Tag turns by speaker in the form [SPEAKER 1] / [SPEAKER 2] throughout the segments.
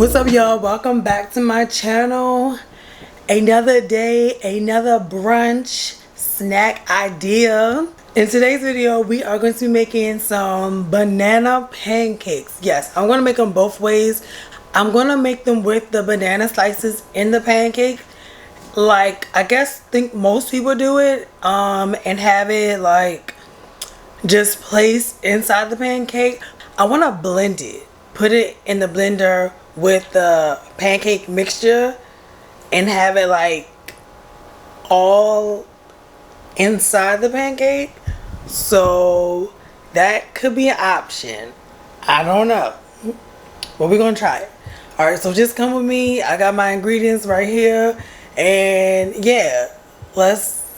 [SPEAKER 1] What's up, y'all? Welcome back to my channel. Another day, another brunch snack idea. In today's video, we are going to be making some banana pancakes. Yes, I'm going to make them both ways. I'm going to make them with the banana slices in the pancake, like I think most people do it, and have it like just placed inside the pancake. I want to blend it, put it in the blender with the pancake mixture and have it like all inside the pancake. So that could be an option. I don't know, but we're gonna try it. All right, so just come with me. I got my ingredients right here, and yeah, let's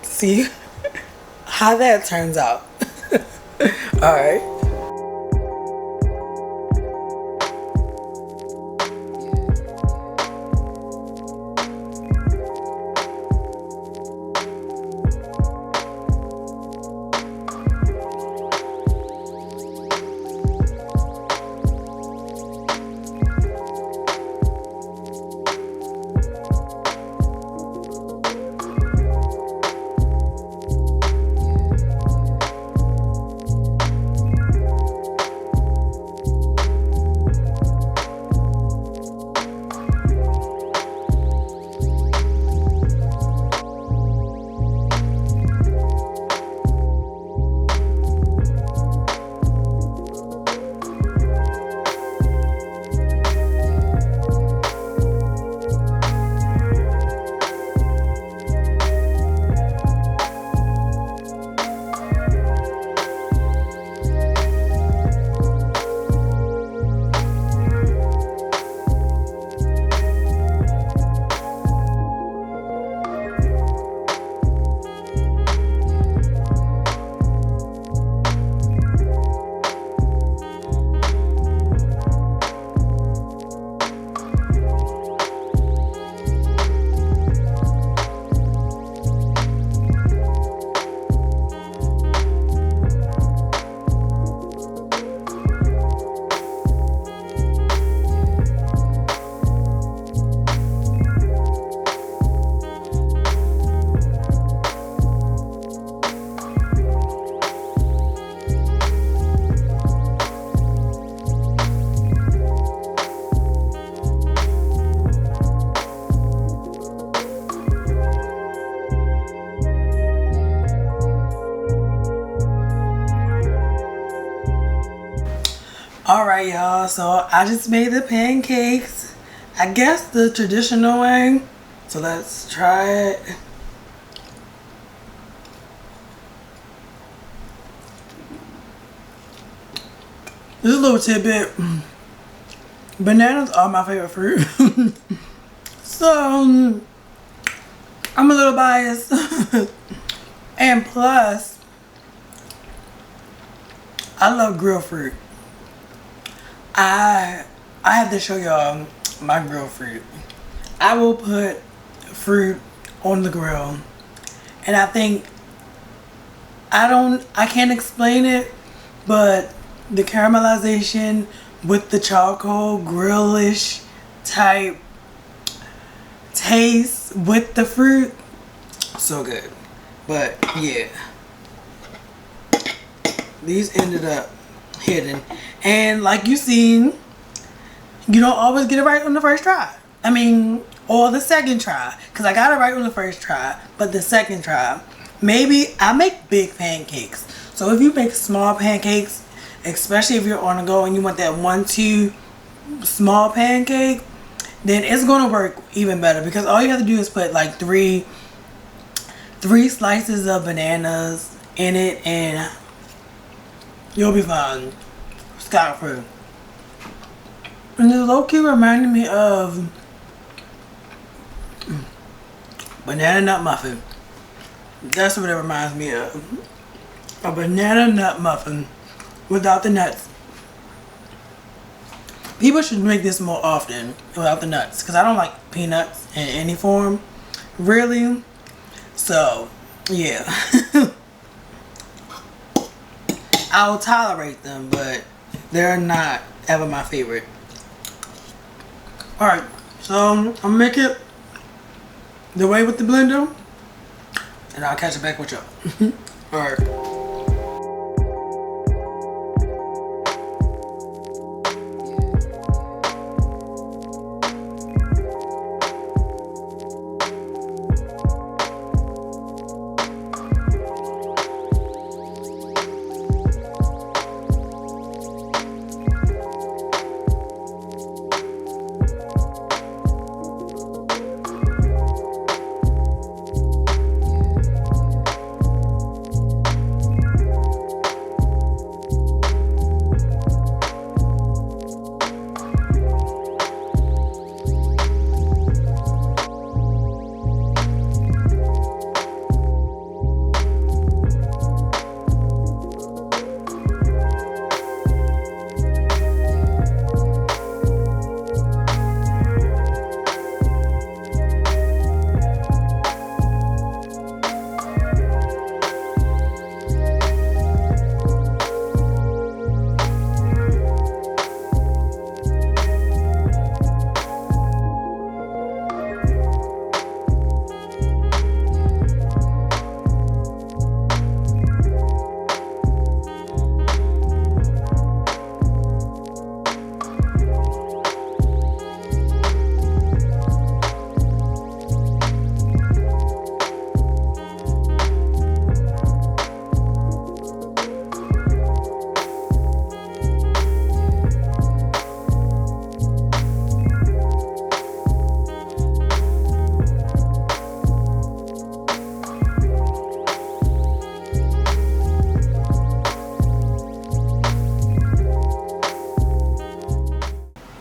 [SPEAKER 1] see how that turns out. All right. Alright, y'all, so I just made the pancakes, I guess the traditional way. So let's try it. This is a little tidbit. Bananas are my favorite fruit. So I'm a little biased. And plus, I love grilled fruit. I have to show y'all my grilled fruit. I will put fruit on the grill, and I think I can't explain it, but the caramelization with the charcoal grillish type taste with the fruit, so good. But yeah, these ended up hidden, and like you seen, you don't always get it right on the first try. I mean, or the second try, because I got it right on the first try, but the second try, maybe I make big pancakes. So if you make small pancakes, especially if you're on the go and you want that 1-2 small pancake, then it's gonna work even better, because all you have to do is put like three slices of bananas in it and you'll be fine. Scot free. And this low-key reminded me of banana nut muffin. That's what it reminds me of. A banana nut muffin without the nuts. People should make this more often without the nuts, because I don't like peanuts in any form, really. So, yeah. I'll tolerate them, but they're not ever my favorite. Alright, so I'll make it the way with the blender, and I'll catch it back with y'all. Alright.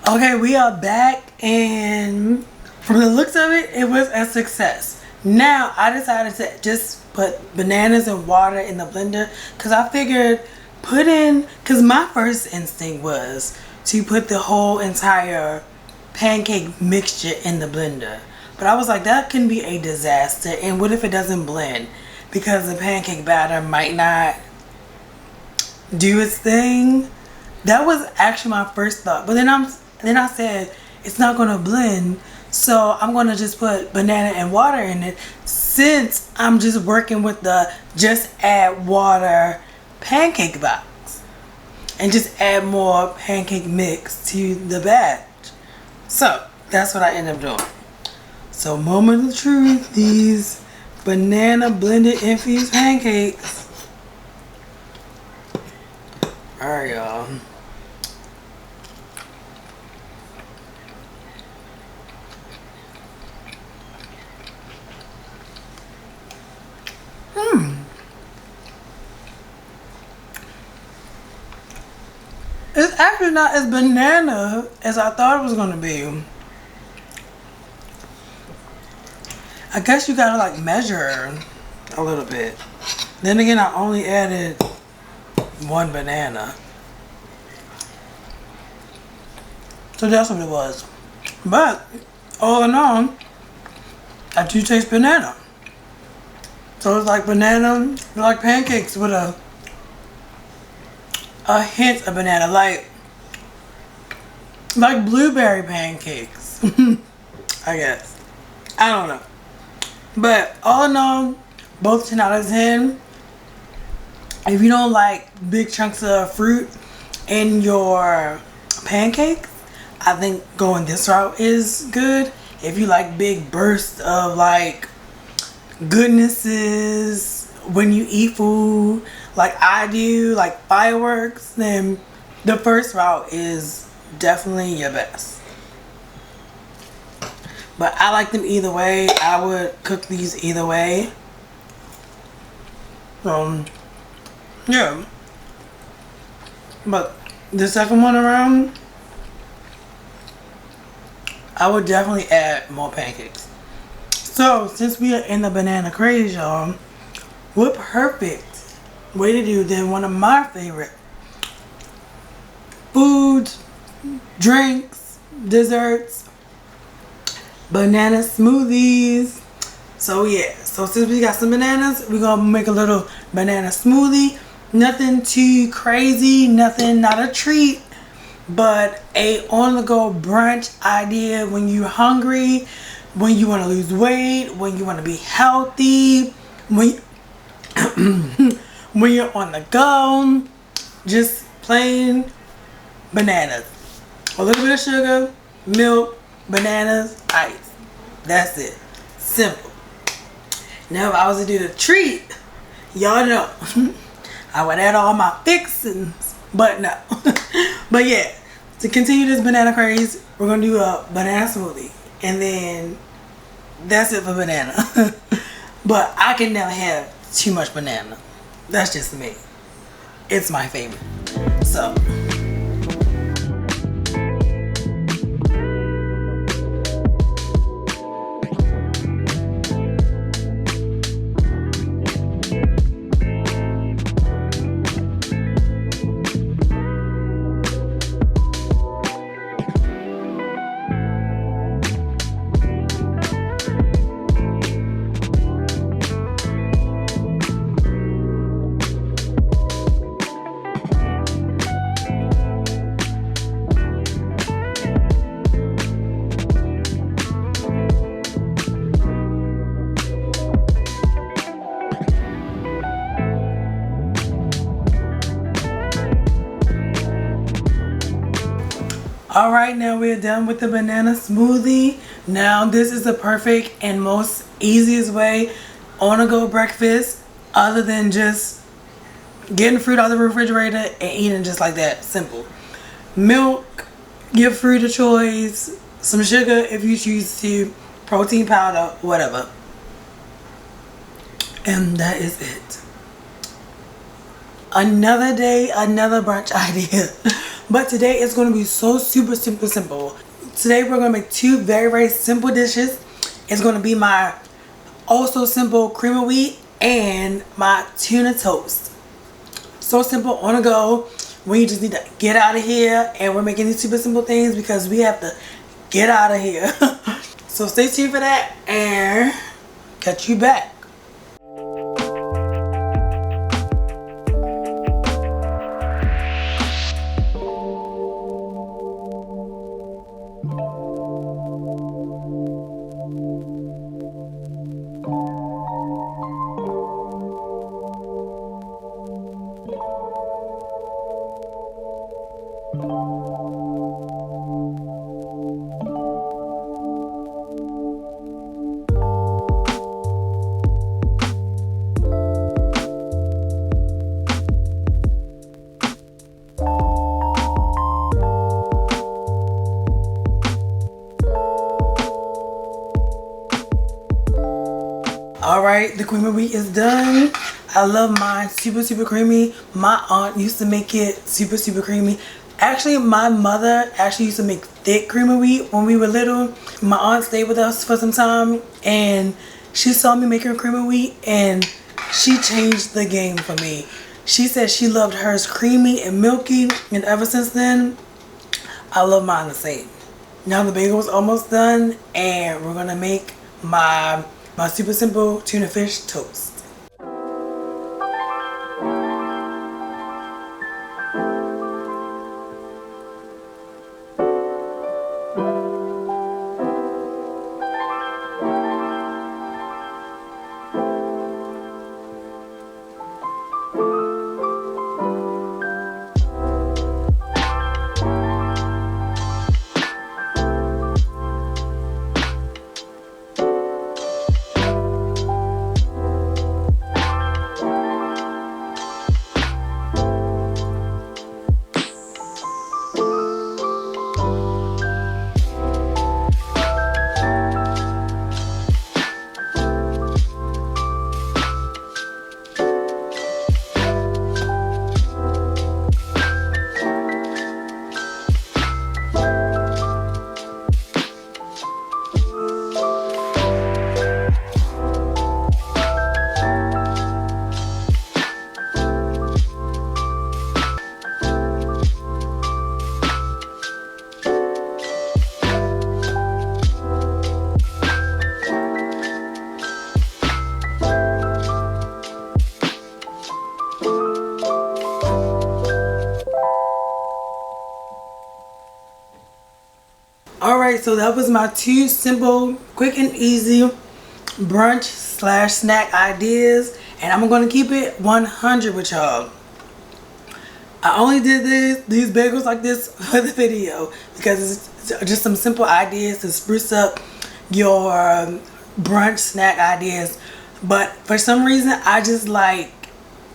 [SPEAKER 1] Okay, we are back, and from the looks of it, it was a success. Now, I decided to just put bananas and water in the blender because I figured because my first instinct was to put the whole entire pancake mixture in the blender. But I was like, that can be a disaster, and what if it doesn't blend? Because the pancake batter might not do its thing. That was actually my first thought, but then I said it's not gonna blend, so I'm gonna just put banana and water in it since I'm just working with the just add water pancake box and just add more pancake mix to the batch. So that's what I end up doing. So moment of truth, these banana blended infused pancakes. Alright, y'all. It's actually not as banana as I thought it was gonna be. I guess you gotta like measure a little bit. Then again, I only added one banana. So that's what it was. But all in all, I do taste banana. So it's like banana, like pancakes with a hint of banana, like blueberry pancakes. I guess. I don't know. But all in all, both 10 out of 10. If you don't like big chunks of fruit in your pancakes, I think going this route is good. If you like big bursts of like goodnesses when you eat food, like I do, like fireworks, then the first route is definitely your best. But I like them either way. I would cook these either way. Yeah. But the second one around, I would definitely add more pancakes. So since we are in the banana craze, y'all, what perfect way to do than one of my favorite foods, drinks, desserts, banana smoothies. So yeah, so since we got some bananas, we're gonna make a little banana smoothie. Nothing too crazy, nothing, not a treat, but a on-the-go brunch idea when you're hungry, when you want to lose weight, when you want to be healthy, when when you're on the go. Just plain bananas, a little bit of sugar, milk, bananas, ice. That's it. Simple. Now if I was to do the treat, y'all know I would add all my fixings, but no. But yeah, to continue this banana craze, we're gonna do a banana smoothie, and then that's it for banana. But I can never have too much banana. That's just me. It's my favorite. So alright, now we're done with the banana smoothie. Now this is the perfect and most easiest way on a go breakfast, other than just getting fruit out of the refrigerator and eating just like that. Simple. Milk, your fruit of choice, some sugar if you choose to, protein powder, whatever. And that is it. Another day, another brunch idea. But today it's going to be so super simple. Today we're going to make two very simple dishes. It's going to be my also simple cream of wheat and my tuna toast. So simple, on the go, when you just need to get out of here. And we're making these super simple things because we have to get out of here. So stay tuned for that and catch you back. Alright, the cream of wheat is done. I love mine super creamy. My aunt used to make it super creamy. Actually, my mother actually used to make thick cream of wheat when we were little. My aunt stayed with us for some time and she saw me making cream of wheat and she changed the game for me. She said she loved hers creamy and milky, and ever since then, I love mine the same. Now the bagel's almost done and we're gonna make my super simple tuna fish toast. so that was my 2 simple, quick and easy brunch slash snack ideas, and I'm gonna keep it 100 with y'all. I only did these bagels like this for the video because it's just some simple ideas to spruce up your brunch snack ideas. But for some reason, I just like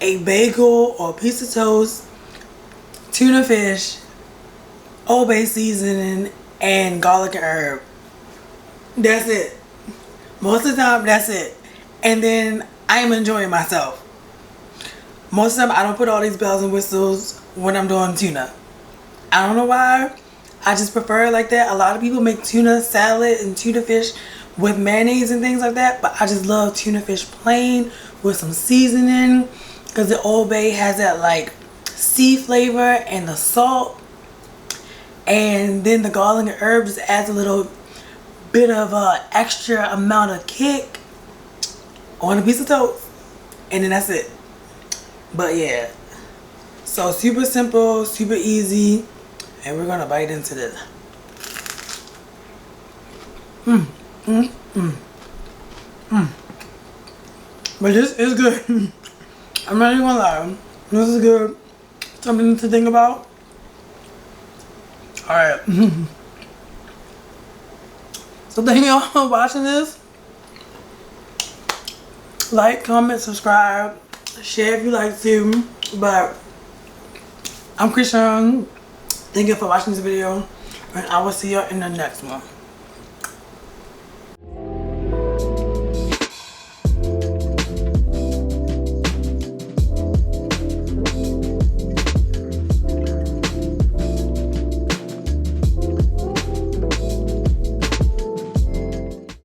[SPEAKER 1] a bagel or a piece of toast, tuna fish, Old Bay seasoning, and garlic and herb. That's it. Most of the time, that's it. And then I am enjoying myself. Most of the time, I don't put all these bells and whistles when I'm doing tuna. I don't know why. I just prefer it like that. A lot of people make tuna salad and tuna fish with mayonnaise and things like that. But I just love tuna fish plain with some seasoning. Because the Old Bay has that like sea flavor and the salt. And then the garlic and herbs just adds a little bit of extra amount of kick on a piece of toast. And then that's it. But yeah, so super simple, super easy, and we're gonna bite into this. But this is good. I'm not even gonna lie, this is good. Something to think about. All right. So thank y'all for watching this. Like, comment, subscribe. Share if you like to, but I'm Crisean. Thank you for watching this video, and I will see you in the next one.